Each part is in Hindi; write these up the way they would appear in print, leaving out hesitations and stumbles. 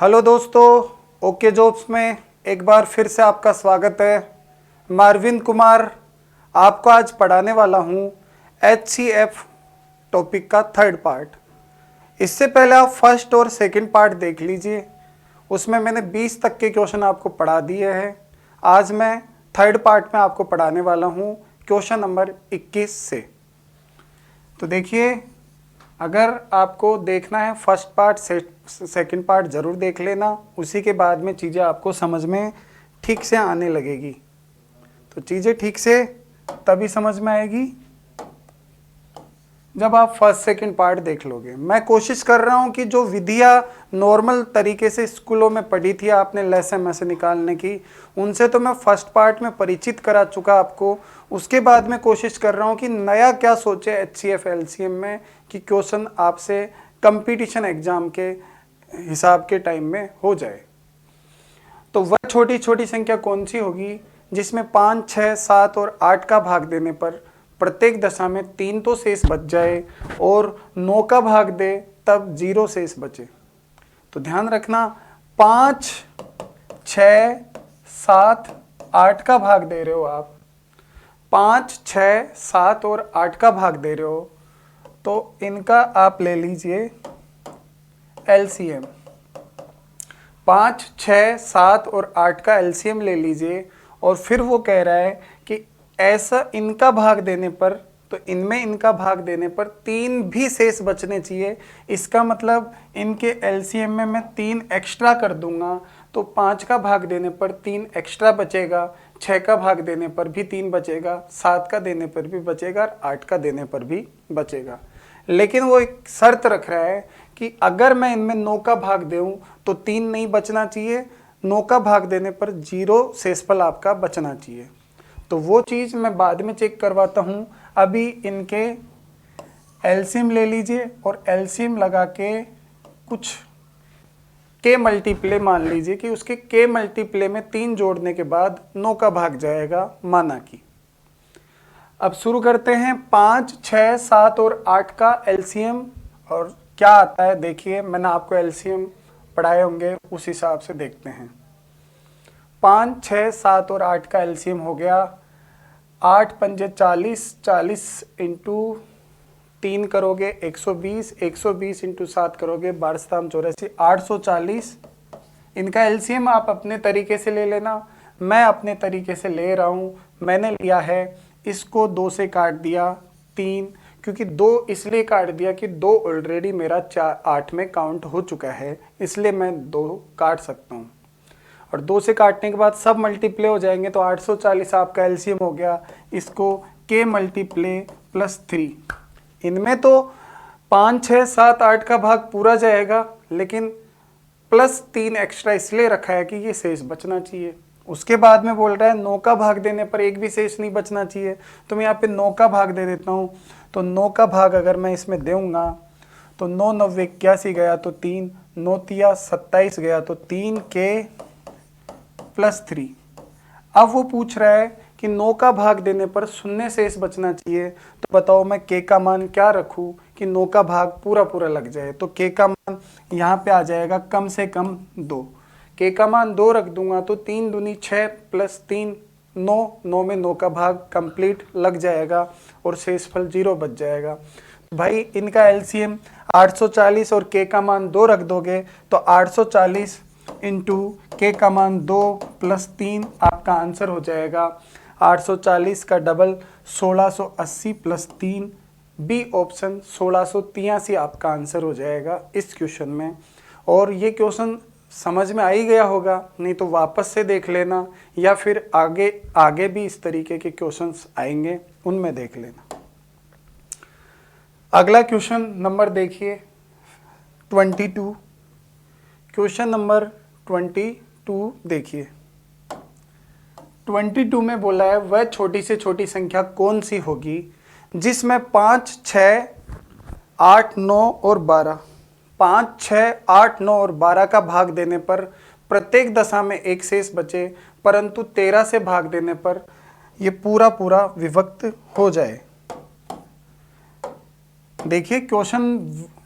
हेलो दोस्तों, ओके जॉब्स में एक बार फिर से आपका स्वागत है। मैं अरविंद कुमार आपको आज पढ़ाने वाला हूँ HCF टॉपिक का थर्ड पार्ट। इससे पहले आप फर्स्ट और सेकंड पार्ट देख लीजिए, उसमें मैंने 20 तक के क्वेश्चन आपको पढ़ा दिए हैं। आज मैं थर्ड पार्ट में आपको पढ़ाने वाला हूँ क्वेश्चन नंबर 21 से। तो देखिए, अगर आपको देखना है फर्स्ट पार्ट सेकंड पार्ट ज़रूर देख लेना, उसी के बाद में चीज़ें आपको समझ में ठीक से आने लगेगी। तो चीज़ें ठीक से तभी समझ में आएगी जब आप फर्स्ट सेकंड पार्ट देख लोगे। मैं कोशिश कर रहा हूं कि जो विधियाँ नॉर्मल तरीके से स्कूलों में पढ़ी थी आपने लेसन में से निकालने की, उनसे तो मैं फर्स्ट पार्ट में परिचित करा चुका आपको। उसके बाद में कोशिश कर रहा हूं कि नया क्या सोचे HCF LCM में कि क्वेश्चन आपसे कंपटीशन एग्जाम के हिसाब के टाइम में हो जाए। तो वह छोटी छोटी संख्या कौन सी होगी जिसमें 5, 6, 7 और 8 का भाग देने पर प्रत्येक दशा में 3 तो शेष बच जाए और 9 का भाग दे तब 0 शेष बचे। तो ध्यान रखना, 5, 6, 7, 8 का भाग दे रहे हो आप, 5, 6, 7 और 8 का भाग दे रहे हो, तो इनका आप ले लीजिए LCM। 5, 6, 7 और 8 का LCM ले लीजिए और फिर वो कह रहा है कि ऐसा इनका भाग देने पर, तो इनमें इनका भाग देने पर 3 भी शेष बचने चाहिए। इसका मतलब इनके LCM में मैं 3 एक्स्ट्रा कर दूंगा, तो 5 का भाग देने पर 3 एक्स्ट्रा बचेगा, 6 का भाग देने पर भी 3 बचेगा, 7 का देने पर भी बचेगा और 8 का देने पर भी बचेगा। लेकिन वो एक शर्त रख रहा है कि अगर मैं इनमें 9 का भाग दूं तो 3 नहीं बचना चाहिए, 9 का भाग देने पर 0 शेषफल आपका बचना चाहिए। तो वो चीज़ मैं बाद में चेक करवाता हूँ। अभी इनके LCM ले लीजिए और LCM लगा के कुछ के मल्टीप्ले मान लीजिए कि उसके के मल्टीप्ले में 3 जोड़ने के बाद 9 का भाग जाएगा, माना कि। अब शुरू करते हैं 5, 6, 7 और 8 का LCM और क्या आता है देखिए। मैंने आपको LCM पढ़ाए होंगे, उस हिसाब से देखते हैं। 5, 6, 7 और 8 का LCM हो गया 8 पंजे 40, 40 इंटू 3 करोगे 120, 120 इंटू 7 करोगे 12×84, 840। इनका LCM आप अपने तरीके से ले लेना, मैं अपने तरीके से ले रहा हूँ। मैंने लिया है, इसको 2 से काट दिया 3, क्योंकि 2 इसलिए काट दिया कि 2 ऑलरेडी मेरा 8 में काउंट हो चुका है, इसलिए मैं 2 काट सकता हूँ। और 2 से काटने के बाद सब मल्टीप्ले हो जाएंगे, तो 840 आपका LCM हो गया। इसको के मल्टीप्ले प्लस 3, इनमें तो 5, 6, 7, 8 का भाग पूरा जाएगा, लेकिन प्लस 3 एक्स्ट्रा इसलिए रखा है कि ये शेष बचना चाहिए। उसके बाद में बोल रहा है 9 का भाग देने पर एक भी शेष नहीं बचना चाहिए, तो मैं यहाँ पे 9 का भाग दे देता हूँ। तो 9 का भाग अगर मैं इसमें दूंगा तो 9 9 81 गया तो 3, 9 तिया 27 गया तो 3 के प्लस 3। अब वो पूछ रहा है कि 9 का भाग देने पर 0 शेष बचना चाहिए, तो बताओ मैं के का मान क्या रखूं कि 9 का भाग पूरा पूरा लग जाए। तो के का मान यहाँ पे आ जाएगा कम से कम 2। के का मान 2 रख दूंगा तो 3 दूनी 6 प्लस 3 9, 9 में 9 का भाग कंप्लीट लग जाएगा और शेषफल 0 बच जाएगा। भाई इनका LCM 840 और के का मान 2 रख दोगे तो 840 इंटू के का मान 2 प्लस 3 आपका आंसर हो जाएगा 840 का डबल 1680 प्लस 3, बी ऑप्शन 1683 आपका आंसर हो जाएगा इस क्वेश्चन में। और ये क्वेश्चन समझ में आ ही गया होगा, नहीं तो वापस से देख लेना, या फिर आगे भी इस तरीके के क्वेश्चंस आएंगे, उनमें देख लेना। अगला क्वेश्चन नंबर देखिए 22। क्वेश्चन नंबर 22 देखिए। 22 में बोला है वह छोटी से छोटी संख्या कौन सी होगी जिसमें 5, 6, 8, 9 और 12, 5, 6, 8, 9 और 12 का भाग देने पर प्रत्येक दशा में एक शेष बचे, परंतु 13 से भाग देने पर ये पूरा पूरा विभक्त हो जाए। देखिए क्वेश्चन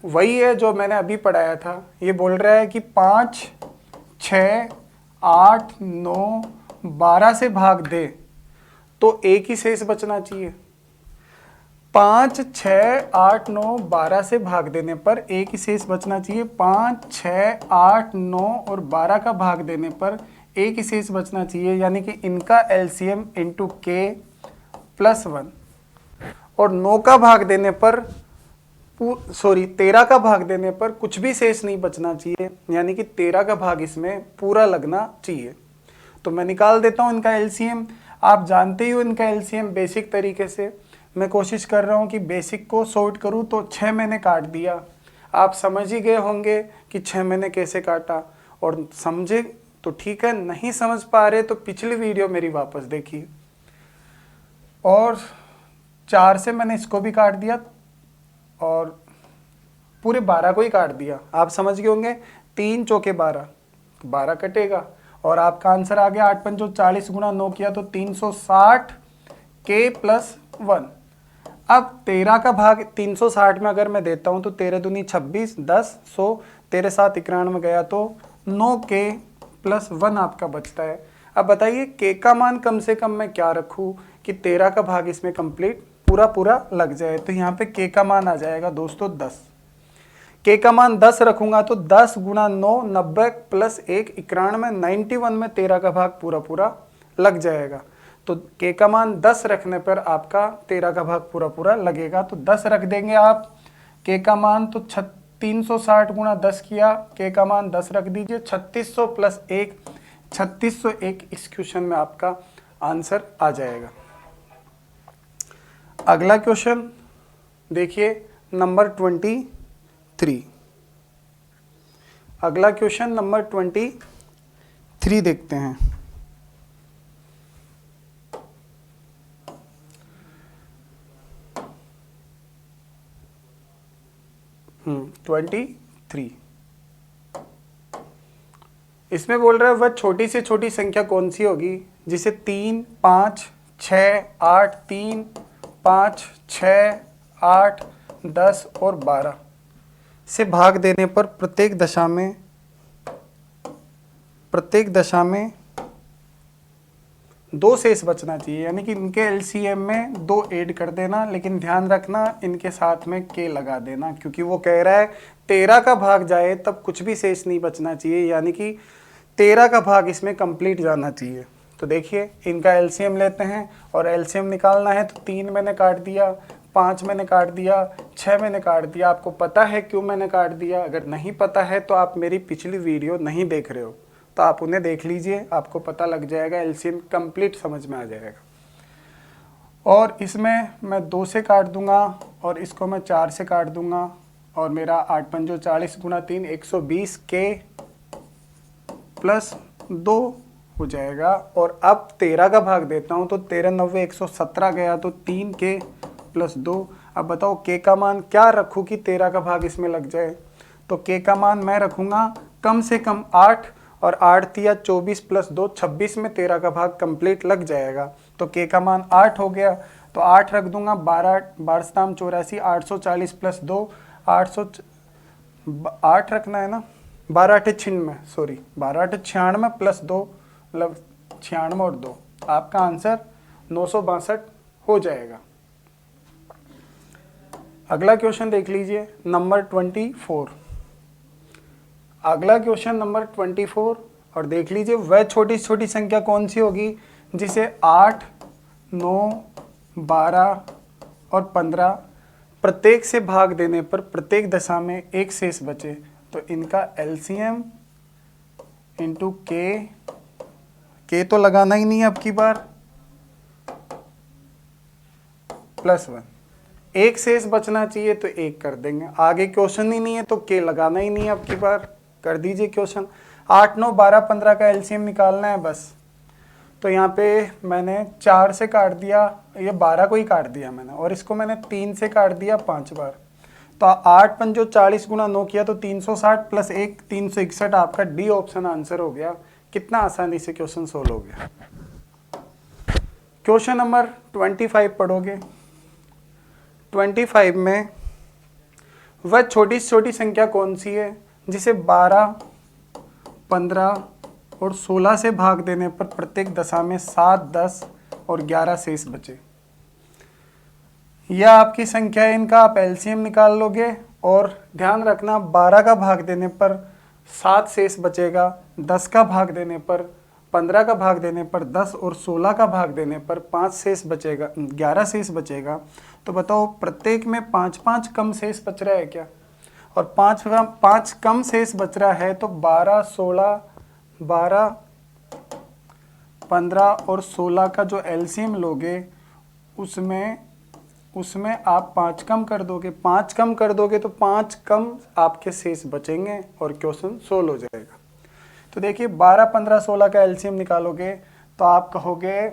वही है जो मैंने अभी पढ़ाया था। ये बोल रहा है कि 5, 6, 8, 9, 12 से भाग दे तो एक ही शेष बचना चाहिए। 5, 6, 8, 9, 12 से भाग देने पर एक ही शेष बचना चाहिए। 5, 6, 8, 9 और 12 का भाग देने पर एक ही शेष बचना चाहिए, यानी कि इनका एलसीएम इंटू के प्लस 1। और 9 का भाग देने पर 13 का भाग देने पर कुछ भी शेष नहीं बचना चाहिए, यानी कि 13 का भाग इसमें पूरा लगना चाहिए। तो मैं निकाल देता हूं इनका एलसीएम। आप जानते ही हो इनका एलसीएम बेसिक तरीके से। मैं कोशिश कर रहा हूं कि बेसिक को सॉर्ट करूं, तो 6 मैंने काट दिया। आप समझ ही गए होंगे कि 6 मैंने कैसे काटा, और समझे तो ठीक है, नहीं समझ पा रहे तो पिछली वीडियो मेरी वापस देखिए। और 4 से मैंने इसको भी काट दिया और पूरे 12 को ही काट दिया। आप समझ गए होंगे, 3 चौके 12, 12 कटेगा और आपका आंसर आ गया 8 पंचो 40 गुणा 9 किया तो 360 के प्लस 1। अब 13 का भाग 360 में अगर मैं देता हूं तो 13 दूनी 26, 10, 100, 13 7 91 गया तो 9 के प्लस 1 आपका बचता है। अब बताइए के का मान कम से कम मैं क्या रखूं कि 13 का भाग इसमें कंप्लीट पूरा लग जाए। तो यहाँ पे के का मान आ जाएगा दोस्तों 10। के का मान 10 रखूंगा तो 10 गुणा 9 90 प्लस 1 91, 91 में 13 का भाग पूरा लग जाएगा। तो के का मान 10 रखने पर आपका 13 का भाग पूरा लगेगा। तो 10 रख देंगे आप के का मान, तो 360 गुणा 10 किया, के का मान 10 रख दीजिए। 3600 प्लस 1 3601 इस क्वेश्चन में आपका आंसर आ जाएगा। अगला क्वेश्चन देखिए नंबर 23। अगला क्वेश्चन नंबर 23 देखते हैं। 23 इसमें बोल रहा है वह छोटी से छोटी संख्या कौन सी होगी जिसे 3, 5, 6, 8, 3, 5, 6, 8, 10 और 12 से भाग देने पर प्रत्येक दशा में 2 शेष बचना चाहिए, यानी कि इनके एलसीएम में 2 ऐड कर देना, लेकिन ध्यान रखना इनके साथ में के लगा देना, क्योंकि वो कह रहा है 13 का भाग जाए तब कुछ भी शेष नहीं बचना चाहिए, यानी कि 13 का भाग इसमें कंप्लीट जाना चाहिए। तो देखिए इनका एलसीएम लेते हैं और एलसीएम निकालना है। तो 3 मैंने काट दिया, 5 मैंने काट दिया, 6 मैंने काट दिया। आपको पता है क्यों मैंने काट दिया? अगर नहीं पता है तो आप मेरी पिछली वीडियो नहीं देख रहे हो तो आप उन्हें देख लीजिए, आपको पता लग जाएगा, एलसीएम कंप्लीट समझ में आ जाएगा। और इसमें मैं 2 से काट दूंगा और इसको मैं 4 से काट दूंगा और मेरा 8 पंजो 40 गुणा 3 120 के प्लस 2 हो जाएगा। और अब 13 का भाग देता हूँ तो 13 90 117 गया तो 3 के प्लस 2। अब बताओ के का मान क्या रखूँ कि 13 का भाग इसमें लग जाए? तो के का मान मैं रखूँगा कम से कम 8 और 8 तिया 24 प्लस 2 26 में 13 का भाग कंप्लीट लग जाएगा। तो के का मान 8 हो गया तो 8 रख दूंगा। 12 84 840 प्लस 2 8 रखना है ना, 12 8 96, सॉरी 12 8 96 प्लस 2 मतलब 96 और 2, आपका आंसर 962 हो जाएगा। अगला क्वेश्चन देख लीजिए नंबर 24। अगला क्वेश्चन नंबर 24 और देख लीजिए वह छोटी छोटी संख्या कौन सी होगी जिसे 8, 9, 12 और 15 प्रत्येक से भाग देने पर प्रत्येक दशा में एक शेष बचे। तो इनका एलसीएम इंटू के तो लगाना ही नहीं है अब की बार, प्लस 1। एक शेष बचना चाहिए तो 1 कर देंगे, आगे क्वेश्चन ही नहीं है तो के लगाना ही नहीं है अब की बार, कर दीजिए क्वेश्चन। 8, 9, 12, 15 का एलसीएम निकालना है बस। तो यहाँ पे मैंने 4 से काट दिया, ये 12 को ही काट दिया मैंने, और इसको मैंने 3 से काट दिया 5 बार। तो 8 पंजो 40 गुणा 9 किया तो 360 प्लस 1 361, आपका डी ऑप्शन आंसर हो गया। कितना आसानी से क्वेश्चन सोल्व हो गया। क्वेश्चन नंबर 25 पढ़ोगे। 25 में वह छोटी से छोटी संख्या कौन सी है जिसे 12, 15, और 16 से भाग देने पर प्रत्येक दशा में 7, 10 और 11 शेष बचे। यह आपकी संख्या है, इनका आप एलसीएम निकाल लोगे और ध्यान रखना 12 का भाग देने पर 7 शेष बचेगा, 10 का भाग देने पर 15 का भाग देने पर 10 और 16 का भाग देने पर 5 शेष बचेगा, 11 शेष बचेगा। तो बताओ प्रत्येक में 5-5 कम शेष बच रहा है क्या? और 5 कम शेष बच रहा है तो 12, 16, 12, 15 और 16 का जो एलसीएम लोगे उसमें आप 5 कम कर दोगे, 5 कम कर दोगे तो 5 कम आपके शेष बचेंगे और क्वेश्चन सोल्व हो जाएगा। तो देखिए 12, 15, 16 का एलसीएम निकालोगे तो आप कहोगे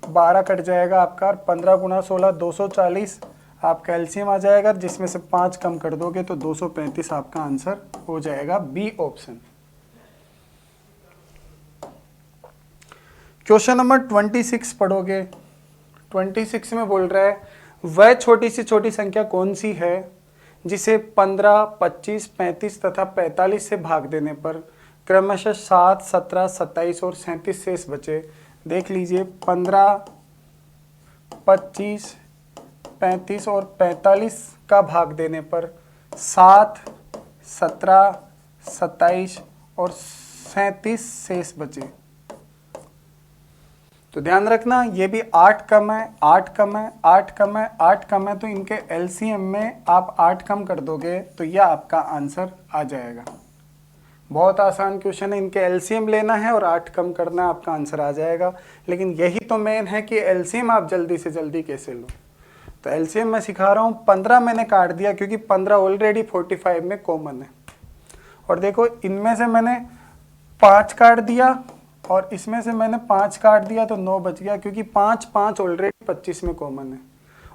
12 कट जाएगा आपका, 15 गुना 16 240 आपका एलसीएम आ जाएगा, जिसमें से 5 कम कर दोगे तो 235 आपका आंसर हो जाएगा, बी ऑप्शन। क्वेश्चन नंबर 26 पढ़ोगे। 26 में बोल रहा है वह छोटी से छोटी संख्या कौन सी है जिसे 15, 25, 35 तथा 45 से भाग देने पर क्रमशः 7, 17, 27 और 37 शेष बचे। देख लीजिए 15, 25, 35 और 45 का भाग देने पर 7, 17, 27 और 37 शेष बचे। तो ध्यान रखना ये भी 8 कम है, 8 कम है, 8 कम है, 8 कम है, तो इनके एलसीएम में आप 8 कम कर दोगे तो यह आपका आंसर आ जाएगा। बहुत आसान क्वेश्चन है, इनके एलसीएम लेना है और 8 कम करना है, आपका आंसर आ जाएगा। लेकिन यही तो मेन है कि एलसीएम आप जल्दी से जल्दी कैसे लो। तो एलसीएम मैं सिखा रहा हूँ, 15 मैंने काट दिया क्योंकि 15 ऑलरेडी 45 में कॉमन है। और देखो इनमें से मैंने 5 काट दिया और इसमें से मैंने 5 काट दिया तो 9 बच गया, क्योंकि 5 5 ऑलरेडी 25 में कॉमन है।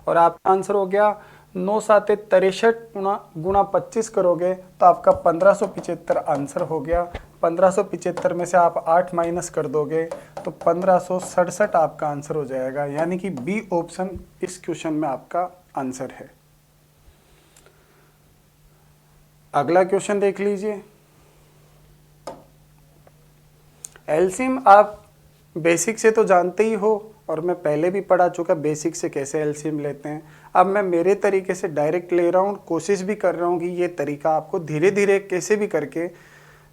और आपका आंसर हो गया 9 7 63 गुना 25 करोगे तो आपका 1575 आंसर हो गया। 1575 में से आप 8 माइनस कर दोगे तो 1567 आपका आंसर हो जाएगा, यानी कि बी ऑप्शन इस क्वेश्चन में आपका आंसर है। अगला क्वेश्चन देख लीजिए। एलसीएम आप बेसिक से तो जानते ही हो और मैं पहले भी पढ़ा चुका बेसिक से कैसे एलसीएम लेते हैं। अब मैं मेरे तरीके से डायरेक्ट ले रहा हूँ, कोशिश भी कर रहा हूँ कि ये तरीका आपको धीरे धीरे कैसे भी करके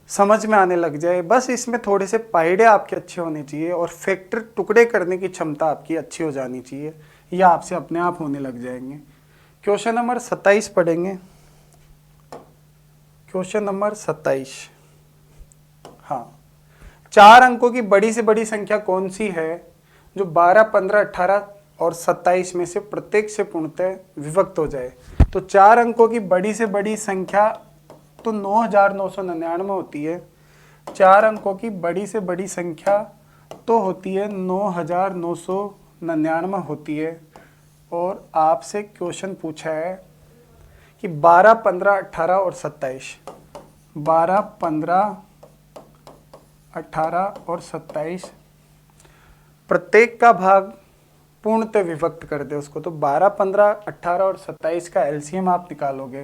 समझ में आने लग जाए। बस इसमें थोड़े से पाइडे आपके अच्छे होने चाहिए और फैक्टर टुकड़े करने की क्षमता आपकी अच्छी हो जानी चाहिए, या आपसे अपने आप होने लग जाएंगे। क्वेश्चन नंबर 27 पढ़ेंगे। क्वेश्चन नंबर 27, हाँ, 4 अंकों की बड़ी से बड़ी संख्या कौन सी है जो 12, 15, 18 और 27 में से प्रत्येक से पूर्णतः विभक्त हो जाए। तो 4 अंकों की बड़ी से बड़ी संख्या तो 9999 होती है। 4 अंकों की बड़ी से बड़ी संख्या तो होती है 9999 होती है। और आपसे क्वेश्चन पूछा है कि 12, 15, 18 और 27, 12, 15, 18 और 27 प्रत्येक का भाग पूर्णतः विभक्त कर दे उसको। तो 12, 15, 18 और 27 का एलसीएम आप निकालोगे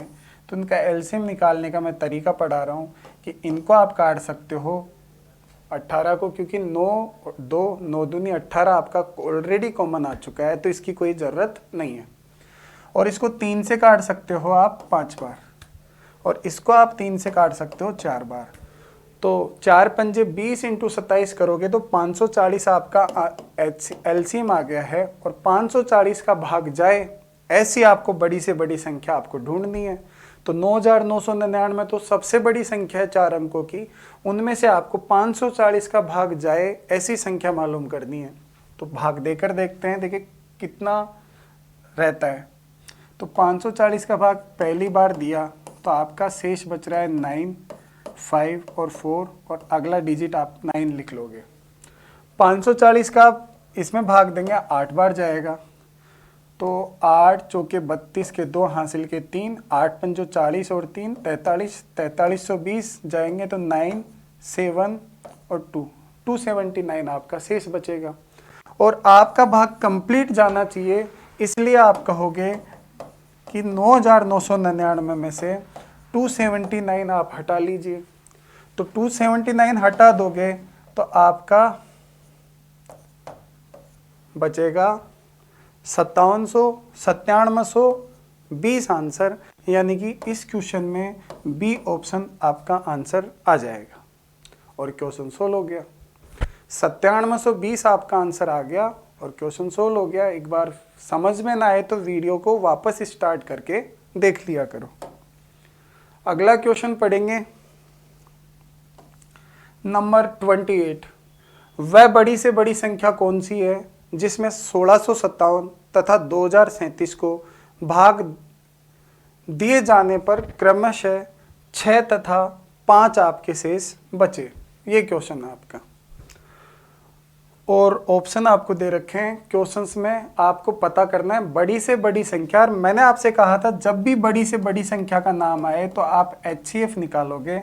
तो इनका एलसीएम निकालने का मैं तरीका पढ़ा रहा हूँ कि इनको आप काट सकते हो 18 को, क्योंकि 9 दूनी 18 आपका ऑलरेडी कॉमन आ चुका है तो इसकी कोई ज़रूरत नहीं है। और इसको 3 से काट सकते हो आप 5 बार और इसको आप 3 से काट सकते हो 4 बार। तो 4 पंजे 20 × 27 करोगे तो 540 आपका एलसीएम आ गया है। और 540 का भाग जाए ऐसी आपको बड़ी से बड़ी संख्या आपको ढूंढनी है। तो 9999 तो सबसे बड़ी संख्या है 4 अंकों की, उनमें से आपको 540 का भाग जाए ऐसी संख्या मालूम करनी है। तो भाग देकर देखते हैं, देखिए कितना रहता है। तो 540 का भाग पहली बार दिया तो आपका शेष बच रहा है 9, 5 और 4 और अगला डिजिट आप 9 लिख लोगे। 540 का इसमें भाग देंगे 8 बार जाएगा तो 8 चौके 32 के 2 हासिल के 3, 8 पंजो 40 और 3 43, 4320 जाएंगे तो 9, 7 और 2, 279 आपका शेष बचेगा। और आपका भाग कंप्लीट जाना चाहिए, इसलिए आप कहोगे कि 9999 में से 279 आप हटा लीजिए। तो 279 हटा दोगे तो आपका बचेगा 9720 आंसर, यानी कि इस क्वेश्चन में बी ऑप्शन आपका आंसर आ जाएगा और क्वेश्चन सोल्व हो गया। 9720 आपका आंसर आ गया और क्वेश्चन सोल्व हो गया। एक बार समझ में ना आए तो वीडियो को वापस स्टार्ट करके देख लिया करो। अगला क्वेश्चन पढ़ेंगे नंबर 28। वह बड़ी से बड़ी संख्या कौन सी है जिसमें 1657 तथा 2037 को भाग दिए जाने पर क्रमशः 6 तथा 5 आपके शेष बचे। ये क्वेश्चन है आपका और ऑप्शन आपको दे रखे हैं। क्वेश्चंस में आपको पता करना है बड़ी से बड़ी संख्या। और मैंने आपसे कहा था जब भी बड़ी से बड़ी संख्या का नाम आए तो आप HCF निकालोगे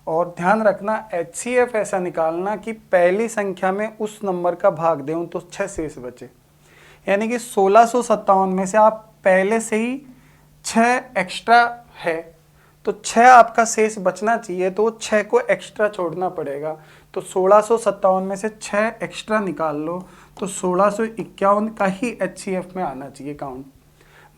और ध्यान रखना HCF ऐसा निकालना कि पहली संख्या में उस नंबर का भाग दें तो 6 शेष बचे। यानी कि 1657 में से आप पहले से ही 6 एक्स्ट्रा है तो 6 आपका शेष बचना चाहिए, तो 6 को एक्स्ट्रा छोड़ना पड़ेगा। तो 1657 में से 6 एक्स्ट्रा निकाल लो तो 1651 का ही HCF में आना चाहिए काउंट।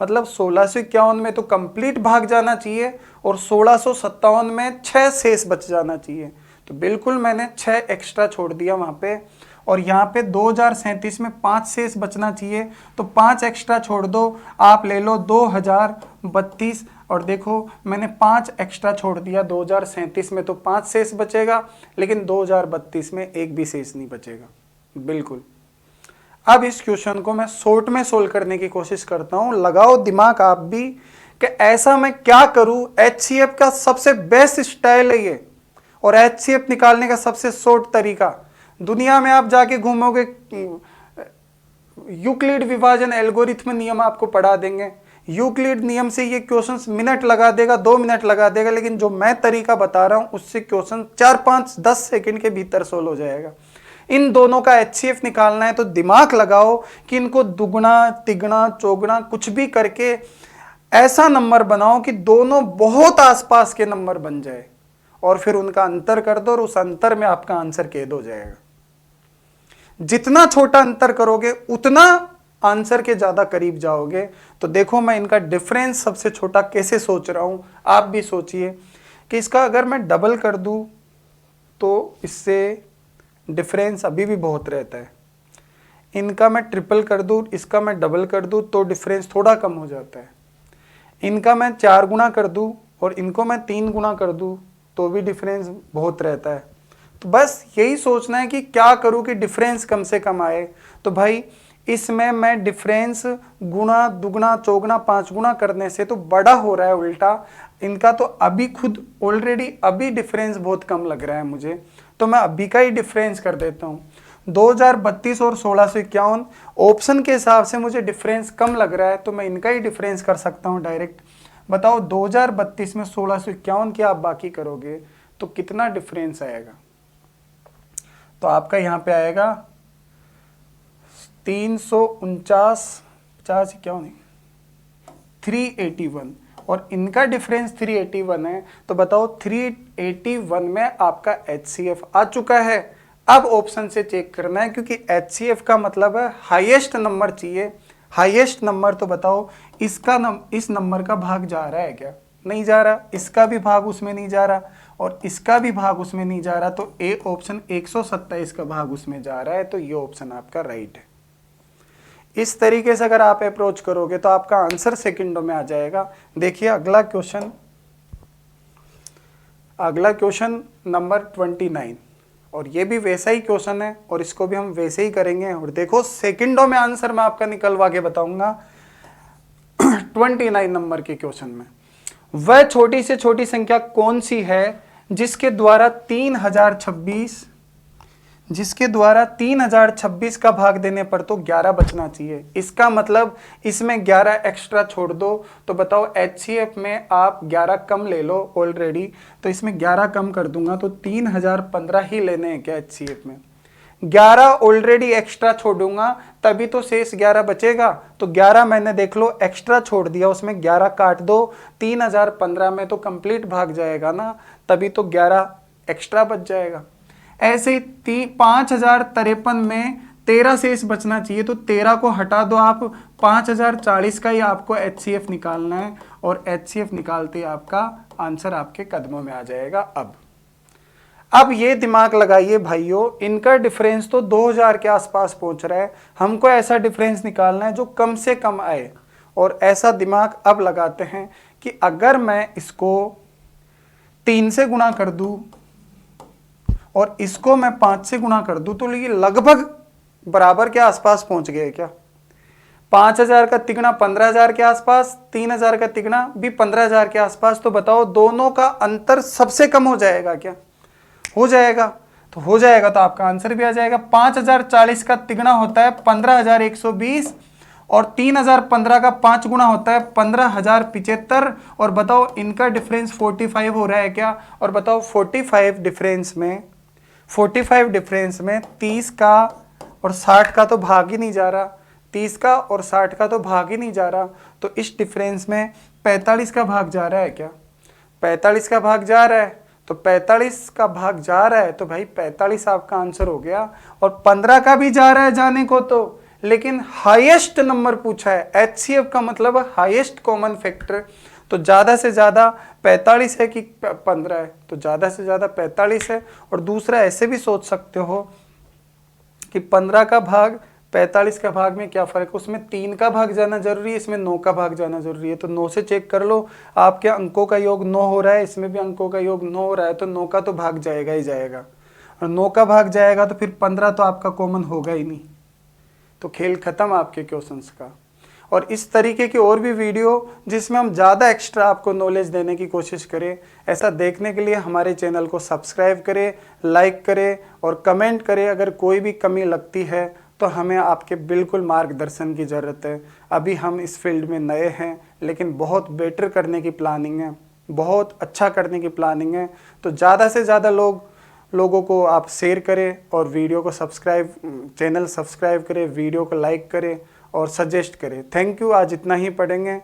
मतलब 1651 में तो कंप्लीट भाग जाना चाहिए और 1657 में 6 शेष बच जाना चाहिए। तो बिल्कुल मैंने 6 एक्स्ट्रा छोड़ दिया वहाँ पे। और यहाँ पे 2037 में 5 शेष बचना चाहिए तो 5 एक्स्ट्रा छोड़ दो, आप ले लो 2032। और देखो मैंने 5 एक्स्ट्रा छोड़ दिया 2037 में तो 5 शेष बचेगा, लेकिन 2032 में एक भी शेष नहीं बचेगा। बिल्कुल। अब इस क्वेश्चन को मैं शॉर्ट में सोल्व करने की कोशिश करता हूं। लगाओ दिमाग आप भी कि ऐसा मैं क्या करूं। HCF का सबसे बेस्ट स्टाइल है ये और HCF निकालने का सबसे शॉर्ट तरीका। दुनिया में आप जाके घूमोगे, यूक्लिड विभाजन एल्गोरिथम नियम आपको पढ़ा देंगे। यूक्लिड नियम से ये क्वेश्चंस मिनट लगा देगा, 2 मिनट लगा देगा, लेकिन जो मैं तरीका बता रहा हूं उससे क्वेश्चन 4, 5, 10 सेकंड के भीतर सोल्व हो जाएगा। इन दोनों का HCF निकालना है तो दिमाग लगाओ कि इनको दुगना, तिगुना, चौगुना कुछ भी करके ऐसा नंबर बनाओ कि दोनों बहुत आसपास के नंबर बन जाए और फिर उनका अंतर कर दो और उस अंतर में आपका आंसर कैद हो जाएगा। जितना छोटा अंतर करोगे उतना आंसर के ज्यादा करीब जाओगे। तो देखो मैं इनका डिफरेंस सबसे छोटा कैसे सोच रहा हूं, आप भी सोचिए कि इसका अगर मैं डबल कर दूं तो इससे डिफरेंस अभी भी बहुत रहता है। इनका मैं ट्रिपल कर दूं, इसका मैं डबल कर दूं तो डिफरेंस थोड़ा कम हो जाता है। इनका मैं 4 गुना कर दूं और इनको मैं 3 गुना कर दूं तो भी डिफरेंस बहुत रहता है। तो बस यही सोचना है कि क्या करूं कि डिफरेंस कम से कम आए। तो भाई इसमें मैं डिफरेंस गुना, दुगना, चौगुना, 5 गुना करने से तो बड़ा हो रहा है उल्टा। इनका तो अभी खुद ऑलरेडी अभी डिफरेंस बहुत कम लग रहा है मुझे, तो मैं अभी का ही डिफरेंस कर देता हूँ। 2032 और 1651 ऑप्शन के हिसाब से मुझे डिफरेंस कम लग रहा है तो मैं इनका ही डिफरेंस कर सकता हूँ डायरेक्ट। बताओ 2032 में 1651 की आप बाकी करोगे तो कितना डिफरेंस आएगा। तो आपका यहाँ पे आएगा 349, 50 क्या नहीं 381 और इनका डिफरेंस 381 है। तो बताओ 381 में आपका HCF आ चुका है। अब ऑप्शन से चेक करना है क्योंकि HCF का मतलब है हाईएस्ट नंबर चाहिए। हाईएस्ट नंबर तो बताओ इसका इस नंबर का भाग जा रहा है क्या? नहीं जा रहा। इसका भी भाग उसमें नहीं जा रहा और इसका भी भाग उसमें नहीं जा रहा। तो ए ऑप्शन 127 का भाग उसमें जा रहा है। तो ये ऑप्शन आपका राइट है। इस तरीके से अगर आप अप्रोच करोगे तो आपका आंसर सेकंडों में आ जाएगा। देखिए अगला क्वेश्चन नंबर 29 और ये भी वैसा ही क्वेश्चन है और इसको भी हम वैसे ही करेंगे। और देखो सेकंडों में आंसर मैं आपका निकलवा के बताऊंगा। 29 नंबर के क्वेश्चन में वह छोटी से छोटी संख्या कौन सी है जिसके द्वारा 3026 का भाग देने पर तो 11 बचना चाहिए। इसका मतलब इसमें 11 एक्स्ट्रा छोड़ दो। तो बताओ HCF में आप 11 कम ले लो ऑलरेडी, तो इसमें 11 कम कर दूंगा तो 3015 ही लेने हैं क्या HCF में। 11 ऑलरेडी एक्स्ट्रा छोड़ूंगा तभी तो शेष 11 बचेगा। तो 11 मैंने देख लो एक्स्ट्रा छोड़ दिया, उसमें 11 काट दो, 3015 में तो कंप्लीट भाग जाएगा ना, तभी तो 11 एक्स्ट्रा बच जाएगा। ऐसे ही 5053 में 13 शेष बचना चाहिए, तो 13 को हटा दो आप, 5040 का ही आपको HCF निकालना है और HCF निकालते ही आपका आंसर आपके कदमों में आ जाएगा। अब ये दिमाग लगाइए भाइयों, इनका डिफरेंस तो 2000 के आसपास पहुंच रहा है, हमको ऐसा डिफरेंस निकालना है जो कम से कम आए। और ऐसा दिमाग अब लगाते हैं कि अगर मैं इसको 3 से गुणा कर दूं और इसको मैं 5 से गुणा कर दूं तो ये लगभग बराबर के आसपास पहुंच गए क्या? 5000 का तिगुना 15000 के आसपास, 3000 का तिगुना भी 15000 के आसपास। तो बताओ दोनों का अंतर सबसे कम हो जाएगा क्या? हो जाएगा। तो हो जाएगा तो आपका आंसर भी आ जाएगा। 5040 का तिगुना होता है 15120 और 3015 का 5 गुना होता है 15075। और बताओ इनका डिफरेंस 45 हो रहा है क्या? और बताओ 45 डिफरेंस में 30 का और 60 का तो भाग ही नहीं जा रहा, 30 का और 60 का तो भाग ही नहीं जा रहा। तो इस डिफरेंस में 45 का भाग जा रहा है क्या? 45 का भाग जा रहा है, तो 45 का भाग जा रहा है तो भाई 45 आपका आंसर हो गया। और 15 का भी जा रहा है जाने को तो, लेकिन हाईएस्ट नंबर पूछा है। HCF का मतलब हाईएस्ट कॉमन फैक्टर, तो ज़्यादा से ज़्यादा 45 है कि 15 है? तो ज़्यादा से ज़्यादा 45 है। और दूसरा ऐसे भी सोच सकते हो कि 15 का भाग 45 का भाग में क्या फ़र्क है, उसमें 3 का भाग जाना जरूरी है, इसमें 9 का भाग जाना जरूरी है। तो 9 से चेक कर लो, आपके अंकों का योग 9 हो रहा है, इसमें भी अंकों का योग 9 हो रहा है, तो 9 का तो भाग जाएगा ही जाएगा। और 9 का भाग जाएगा तो फिर 15 तो आपका कॉमन होगा ही नहीं, तो खेल खत्म आपके क्वेश्चंस का। और इस तरीके की और भी वीडियो जिसमें हम ज़्यादा एक्स्ट्रा आपको नॉलेज देने की कोशिश करें, ऐसा देखने के लिए हमारे चैनल को सब्सक्राइब करें, लाइक करें और कमेंट करें। अगर कोई भी कमी लगती है तो हमें आपके बिल्कुल मार्गदर्शन की ज़रूरत है। अभी हम इस फील्ड में नए हैं, लेकिन बहुत बेटर करने की प्लानिंग है, बहुत अच्छा करने की प्लानिंग है। तो ज़्यादा से ज़्यादा लोगों को आप शेयर करें और वीडियो को चैनल सब्सक्राइब करें, वीडियो को लाइक करें और सजेस्ट करें। Thank you. आज इतना ही पढ़ेंगे।